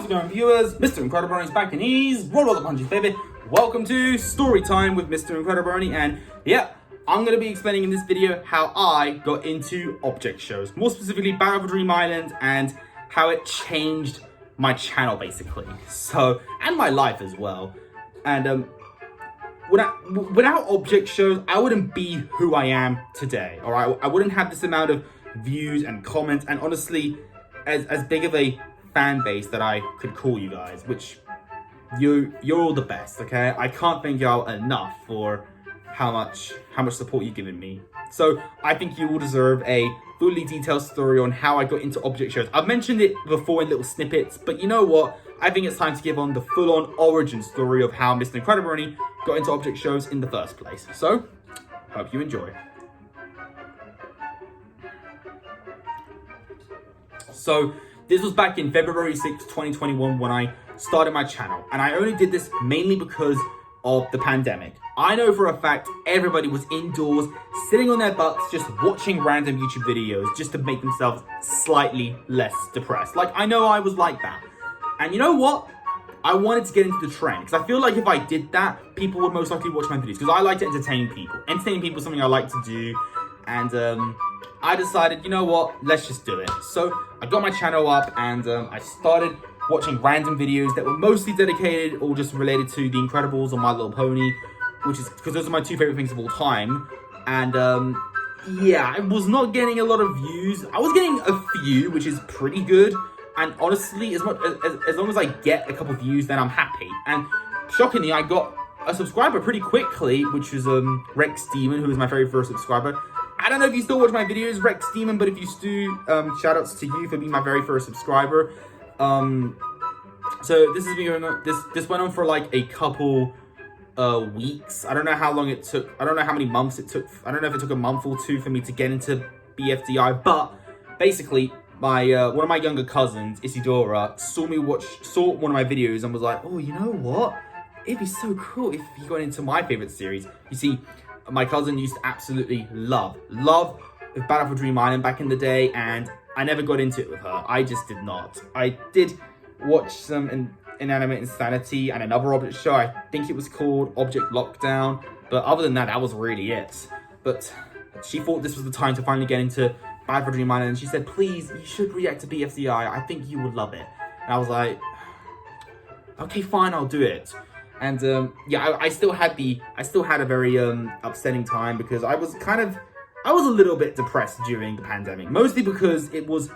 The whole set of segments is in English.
How's it going, viewers? Mr. Incredi-Brony is back and he's roll the punches, baby. Welcome to Story Time with Mr. Incredi-Brony, and yeah, I'm going to be explaining in this video how I got into object shows. More specifically, BFDI Island and how it changed my channel, basically. So, and my life as well. And without object shows, I wouldn't be who I am today. Alright, I wouldn't have this amount of views and comments, and honestly, as big of a fan base that I could call you guys, which you're all the best, okay? I can't thank y'all enough for how much support you've given me. So I think you all deserve a fully detailed story on how I got into object shows. I've mentioned it before in little snippets, but you know what? I think it's time to give on the full-on origin story of how Mr. Incredi-Brony got into object shows in the first place. So, hope you enjoy. So, this was back in February 6, 2021 when I started my channel. And I only did this mainly because of the pandemic. I know for a fact everybody was indoors, sitting on their butts, just watching random YouTube videos just to make themselves slightly less depressed. Like, I know I was like that. And you know what? I wanted to get into the trend because I feel like if I did that, people would most likely watch my videos because I like to entertain people. Entertaining people is something I like to do. And I decided, you know what, let's just do it. So I got my channel up and I started watching random videos that were mostly dedicated or just related to The Incredibles or My Little Pony, which is because those are my two favorite things of all time. And yeah, I was not getting a lot of views. I was getting a few, which is pretty good. And honestly, as long as I get a couple views, then I'm happy. And shockingly, I got a subscriber pretty quickly, which was Rex Demon, who was my very first subscriber. I don't know if you still watch my videos, Rex Demon, but if you do, shout outs to you for being my very first subscriber. So this has been going on, this went on for like a couple weeks. I don't know how long it took. I don't know how many months it took. I don't know if it took a month or two for me to get into BFDI, but basically my one of my younger cousins, Isidora, saw one of my videos and was like, oh, you know what? It'd be so cool if you got into my favorite series. You see, my cousin used to absolutely love BFDI Island back in the day, and I never got into it with her. I just did not. I did watch some Inanimate Insanity and another object show. I think it was called Object Lockdown. But other than that, that was really it. But she thought this was the time to finally get into BFDI Island, and she said, please, you should react to BFDI. I think you would love it. And I was like, okay, fine, I'll do it. And yeah, I still had a very upsetting time because I was a little bit depressed during the pandemic, mostly because it was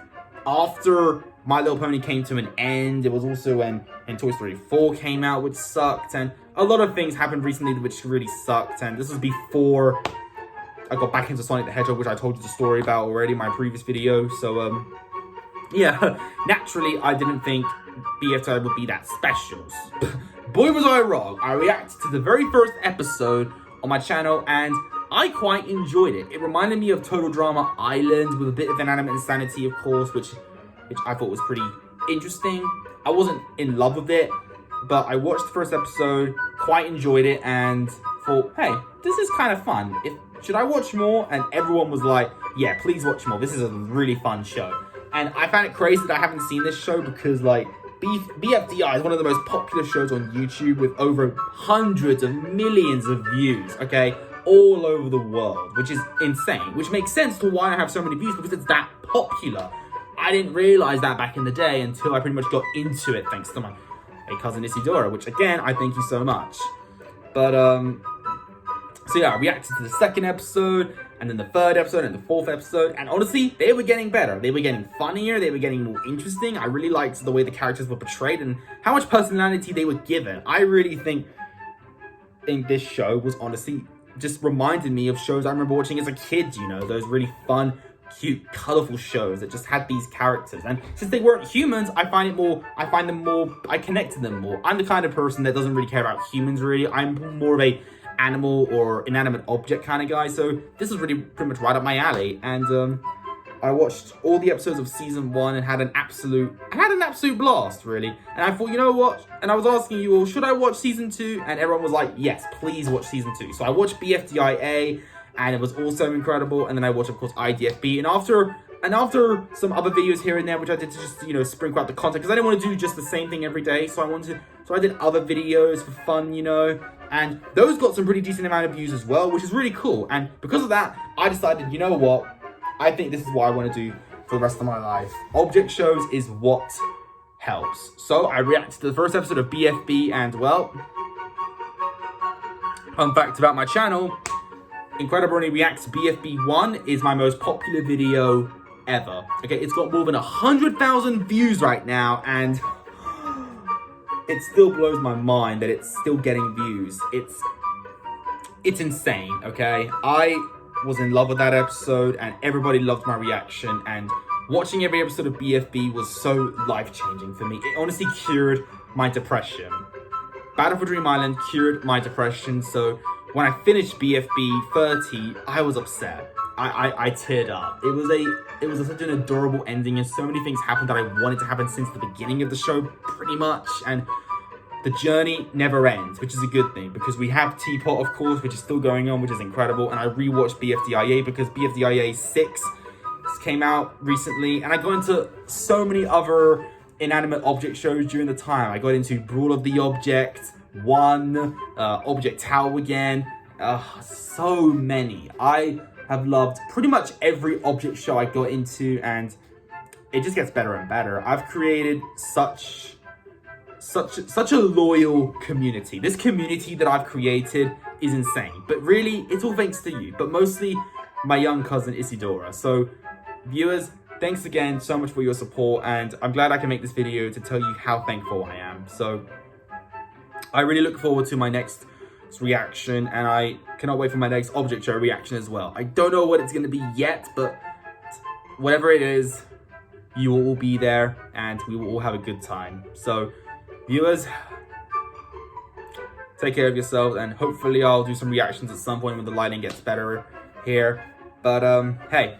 after My Little Pony came to an end. It was also when Toy Story 4 came out, which sucked, and a lot of things happened recently which really sucked. And this was before I got back into Sonic the Hedgehog, which I told you the story about already in my previous video. So yeah, naturally I didn't think BFDI would be that special. Boy, was I wrong. I reacted to the very first episode on my channel and I quite enjoyed it. It reminded me of Total Drama Island with a bit of Inanimate Insanity, of course, which I thought was pretty interesting. I wasn't in love with it, but I watched the first episode, quite enjoyed it, and thought, hey, this is kind of fun. Should I watch more? And everyone was like, yeah, please watch more. This is a really fun show. And I found it crazy that I haven't seen this show because, like, BFDI is one of the most popular shows on YouTube with over hundreds of millions of views, okay? All over the world, which is insane. Which makes sense to why I have so many views, because it's that popular. I didn't realize that back in the day until I pretty much got into it, thanks to my cousin Isidora, which again, I thank you so much. But, so yeah, I reacted to the second episode, and then the third episode, and the fourth episode, and honestly, they were getting better. They were getting funnier, they were getting more interesting. I really liked the way the characters were portrayed, and how much personality they were given. I really think this show was honestly just reminded me of shows I remember watching as a kid, you know, those really fun, cute, colorful shows that just had these characters. And since they weren't humans, I connect to them more. I'm the kind of person that doesn't really care about humans, really. I'm more of a animal or inanimate object kind of guy, so this was really pretty much right up my alley. And I watched all the episodes of season 1 and had an absolute blast, really. And I thought, you know what? And I was asking you all, should I watch season 2? And everyone was like, yes, please watch season 2. So I watched BFDI A, and it was also incredible. And then I watched, of course, IDFB. And after And after some other videos here and there, which I did to just, you know, sprinkle out the content, because I didn't want to do just the same thing every day, so I did other videos for fun, you know, and those got some pretty decent amount of views as well, which is really cool. And because of that, I decided, you know what, I think this is what I want to do for the rest of my life. Object shows is what helps. So I reacted to the first episode of BFB, and well, fun fact about my channel, Incredi-Brony Reacts BFB1 is my most popular video ever. Okay, it's got more than 100,000 views right now, and it still blows my mind that it's still getting views. It's insane, okay? I was in love with that episode, and everybody loved my reaction, and watching every episode of BFB was so life-changing for me. It honestly cured my depression. Battle for Dream Island cured my depression, so when I finished BFB 30, I was upset. I teared up. It was such an adorable ending, and so many things happened that I wanted to happen since the beginning of the show, pretty much. And the journey never ends, which is a good thing, because we have Teapot, of course, which is still going on, which is incredible. And I rewatched BFDIA because BFDIA 6 came out recently, and I got into so many other inanimate object shows during the time. I got into Brawl of the Object 1, Object Tower again, so many. I have loved pretty much every object show I got into, and it just gets better and better. I've created such a loyal community. This community that I've created is insane, but really it's all thanks to you, but mostly my young cousin Isidora. So viewers, thanks again so much for your support, and I'm glad I can make this video to tell you how thankful I am. So I really look forward to my next reaction, and I cannot wait for my next object show reaction as well. I don't know what it's going to be yet, but whatever it is, you will all be there, and we will all have a good time. So viewers, take care of yourselves, and hopefully I'll do some reactions at some point when the lighting gets better here. But hey,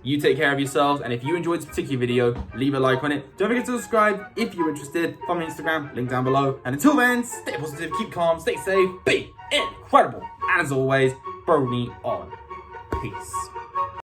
you take care of yourselves, and if you enjoyed this particular video, leave a like on it. Don't forget to subscribe if you're interested. Follow me on Instagram, link down below. And until then, stay positive, keep calm, stay safe, be incredible. And as always, Brony on. Peace.